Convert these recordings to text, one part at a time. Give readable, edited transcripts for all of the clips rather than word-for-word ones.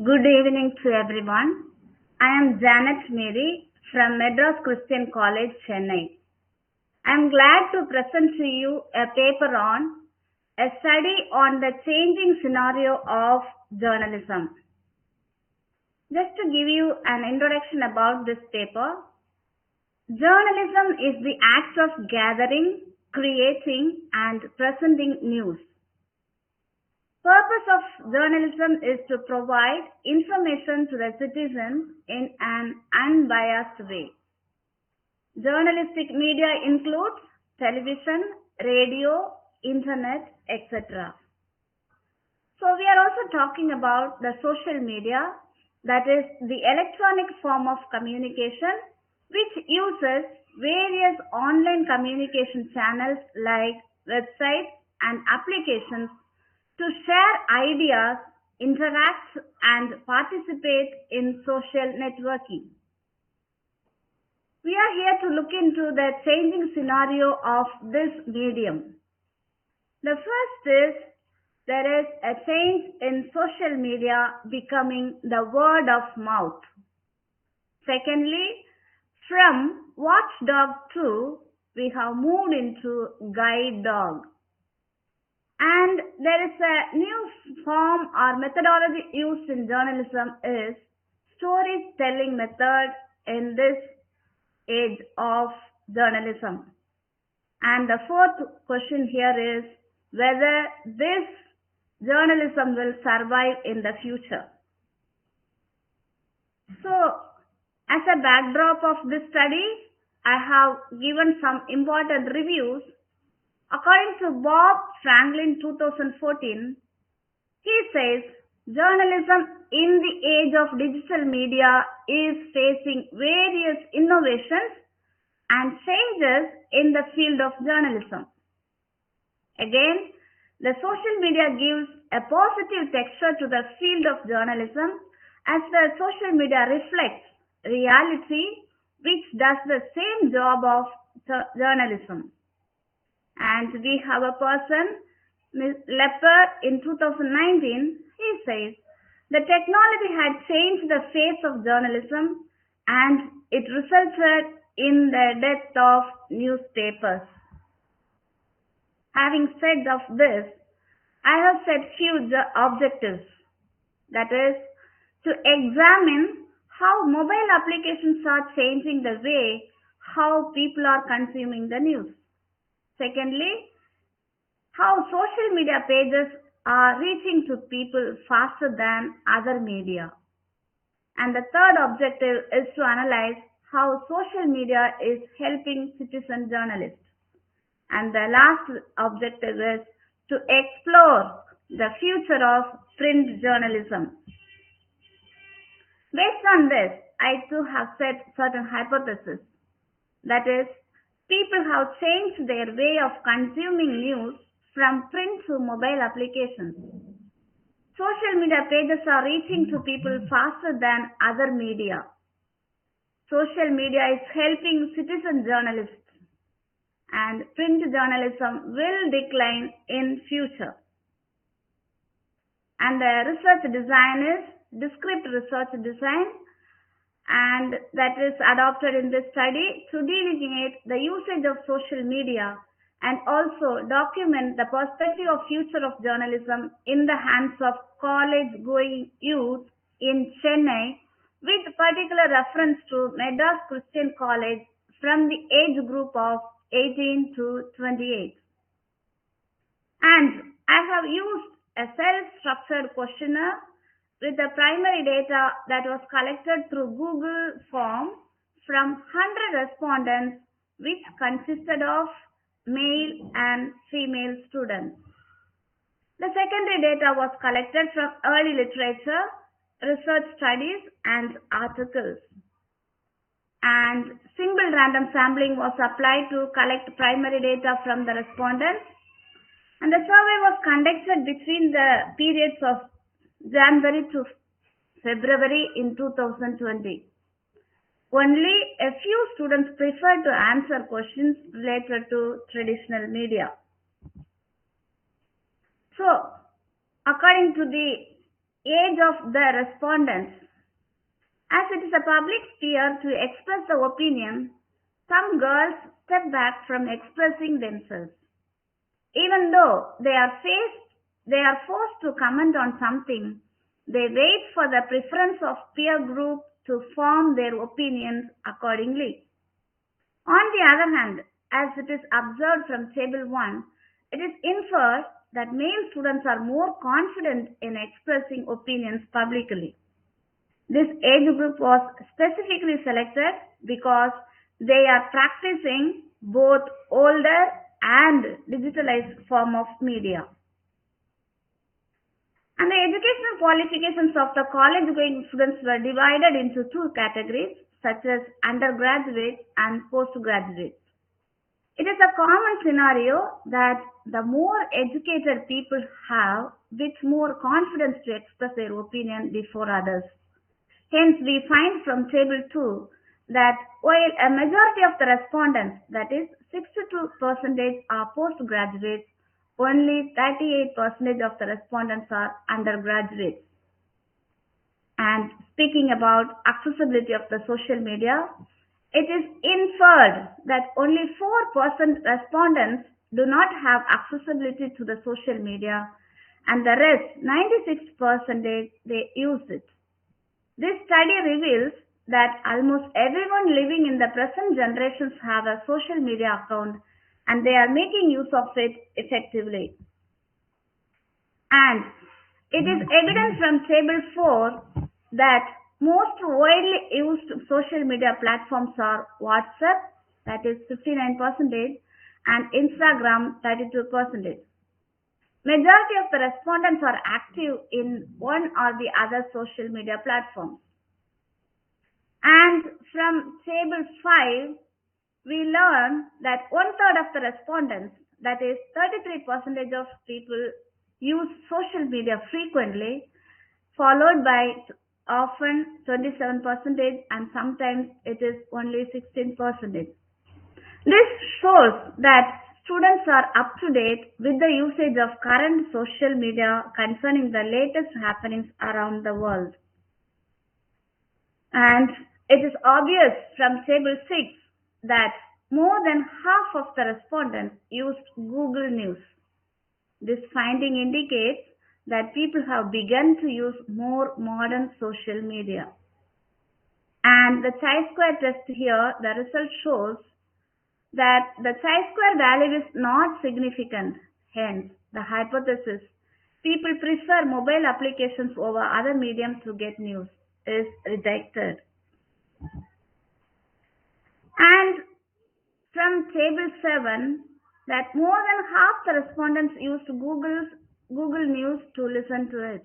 Good evening to everyone. I am Janet Mary from Madras Christian College, Chennai. I am glad to present to you a paper on a study on the changing scenario of journalism. Just to give you an introduction about this paper, journalism is the act of gathering, creating and presenting news. Purpose of journalism is to provide information to the citizens in an unbiased way. Journalistic media includes television, radio, internet, etc. So we are also talking about the social media, that is the electronic form of communication which uses various online communication channels like websites and applications to share ideas, interact, and participate in social networking. We are here to look into the changing scenario of this medium. The first is there is a change in social media becoming the word of mouth. Secondly, from watchdog 2, we have moved into guide dog. And there is a new form or methodology used in journalism is storytelling method in this age of journalism. And the fourth question here is whether this journalism will survive in the future. So, as a backdrop of this study, I have given some important reviews. According to Bob Franklin 2014, he says journalism in the age of digital media is facing various innovations and changes in the field of journalism. Again, the social media gives a positive texture to the field of journalism as the social media reflects reality which does the same job of journalism. And we have a person, Ms. Lepper, in 2019, he says, the technology had changed the face of journalism and it resulted in the death of newspapers. Having said of this, I have set few objectives. That is, to examine how mobile applications are changing the way how people are consuming the news. Secondly, how social media pages are reaching to people faster than other media. And the third objective is to analyze how social media is helping citizen journalists. And the last objective is to explore the future of print journalism. Based on this, I too have set certain hypotheses. That is, people have changed their way of consuming news from print to mobile applications. Social media pages are reaching to people faster than other media. Social media is helping citizen journalists, and print journalism will decline in future. And the research design is descriptive research design, and that is adopted in this study to delineate the usage of social media and also document the perspective of future of journalism in the hands of college-going youth in Chennai with particular reference to Madras Christian College from the age group of 18 to 28. And I have used a self-structured questionnaire with the primary data that was collected through Google Form from 100 respondents which consisted of male and female students. The secondary data was collected from early literature, research studies and articles. And single random sampling was applied to collect primary data from the respondents. And the survey was conducted between the periods of January to February in 2020. Only a few students preferred to answer questions related to traditional media. So, according to the age of the respondents. As it is a public sphere to express the opinion, some girls step back from expressing themselves. Even though they are forced to comment on something, they wait for the preference of peer group to form their opinions accordingly. On the other hand, as it is observed from Table 1, it is inferred that male students are more confident in expressing opinions publicly. This age group was specifically selected because they are practicing both older and digitalized form of media. And the educational qualifications of the college-going students were divided into two categories, such as undergraduates and postgraduates. It is a common scenario that the more educated people have, with more confidence to express their opinion before others. Hence, we find from Table 2 that while a majority of the respondents, that is 62%, are postgraduates, only 38% of the respondents are undergraduates. And speaking about accessibility of the social media, it is inferred that only 4% respondents do not have accessibility to the social media, and the rest, 96%, they use it. This study reveals that almost everyone living in the present generations have a social media account and they are making use of it effectively. And it is evident from Table 4 that most widely used social media platforms are WhatsApp, that is 59%, and Instagram, 32%. Majority of the respondents are active in one or the other social media platforms. And from Table 5, we learn that 1/3 of the respondents, that is 33% of people, use social media frequently, followed by often 27%, and sometimes it is only 16%. This shows that students are up to date with the usage of current social media concerning the latest happenings around the world. And it is obvious from Table 6 that more than half of the respondents used Google News. This finding indicates that people have begun to use more modern social media. And the chi-square test here, the result shows that the chi-square value is not significant. Hence, the hypothesis, people prefer mobile applications over other mediums to get news, is rejected. And from Table 7, that more than half the respondents used Google News to listen to it.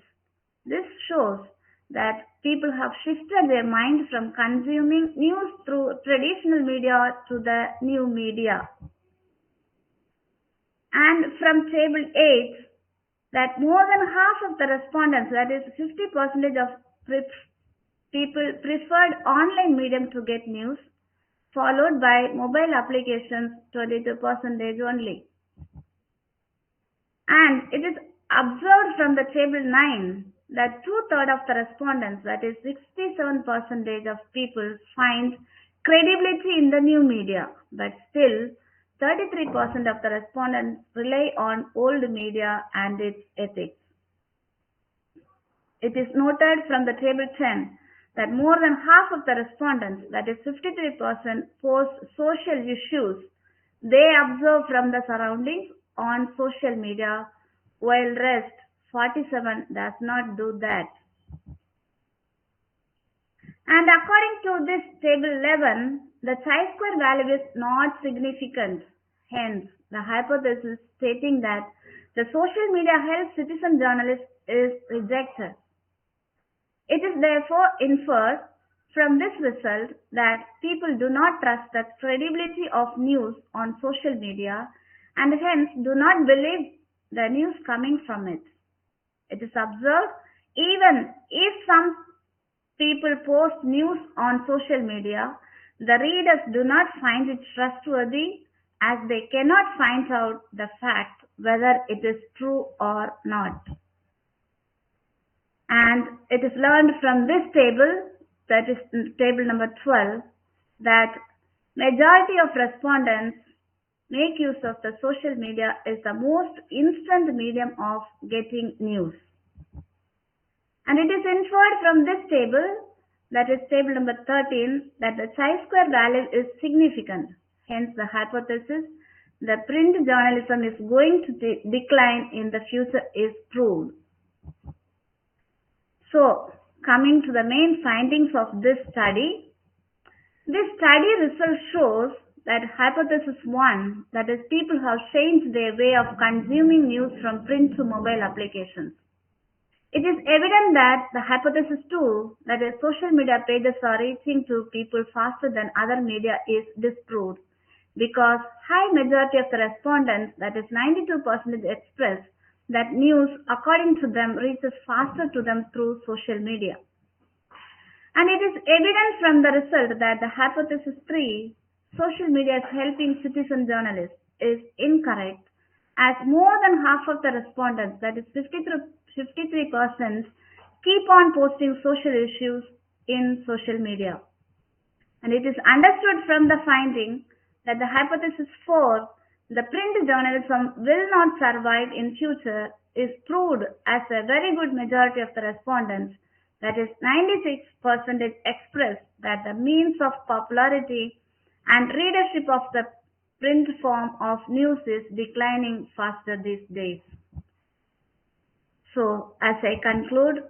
This shows that people have shifted their mind from consuming news through traditional media to the new media. And from Table 8, that more than half of the respondents, that is 50% of people, preferred online medium to get news, followed by mobile applications, 22% only. And it is observed from the Table 9 that 2/3 of the respondents, that is 67% of people, find credibility in the new media, but still 33% of the respondents rely on old media and its ethics. It is noted from the Table 10 that more than half of the respondents, that is 53%, post social issues they observe from the surroundings on social media, while rest, 47, does not do that. And according to this Table 11, the chi-square value is not significant. Hence, the hypothesis stating that the social media helps citizen journalists is rejected. It is therefore inferred from this result that people do not trust the credibility of news on social media and hence do not believe the news coming from it. It is observed even if some people post news on social media, the readers do not find it trustworthy as they cannot find out the fact whether it is true or not. And it is learned from this table, that is table number 12, that majority of respondents make use of the social media is the most instant medium of getting news. And it is inferred from this table, that is table number 13, that the chi-square value is significant. Hence the hypothesis, the print journalism is going to decline in the future is proved. So, coming to the main findings of this study result shows that hypothesis 1, that is people have changed their way of consuming news from print to mobile applications. It is evident that the hypothesis 2, that is social media pages are reaching to people faster than other media, is disproved because high majority of the respondents, that is 92%, express that news according to them reaches faster to them through social media. And it is evident from the result that the hypothesis 3, social media is helping citizen journalists, is incorrect, as more than half of the respondents, that is 53%, keep on posting social issues in social media. And it is understood from the finding that the hypothesis 4, the print journalism will not survive in future, is proved as a very good majority of the respondents, that is 96%, expressed that the means of popularity and readership of the print form of news is declining faster these days. So, as I conclude,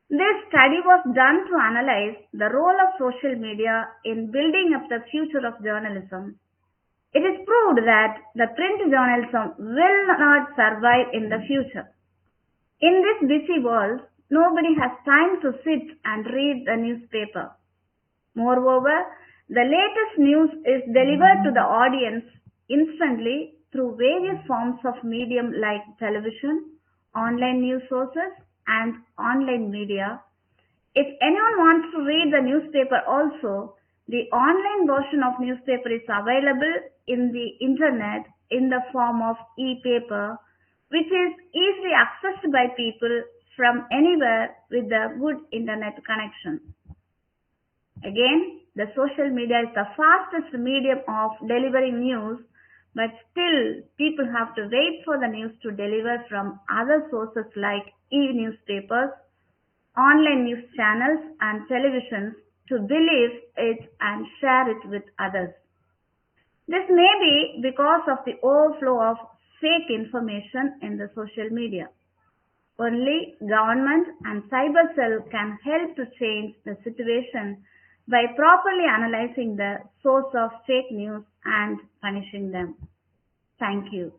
this study was done to analyze the role of social media in building up the future of journalism. It is proved that the print journalism will not survive in the future. In this busy world, nobody has time to sit and read the newspaper. Moreover, the latest news is delivered to the audience instantly through various forms of medium like television, online news sources, and online media. If anyone wants to read the newspaper also, the online version of newspaper is available in the internet in the form of e-paper, which is easily accessed by people from anywhere with a good internet connection. Again, the social media is the fastest medium of delivering news, but still people have to wait for the news to deliver from other sources like e-newspapers, online news channels, and televisions to believe it and share it with others. This may be because of the overflow of fake information in the social media. Only government and cyber cell can help to change the situation by properly analyzing the source of fake news and punishing them. Thank you.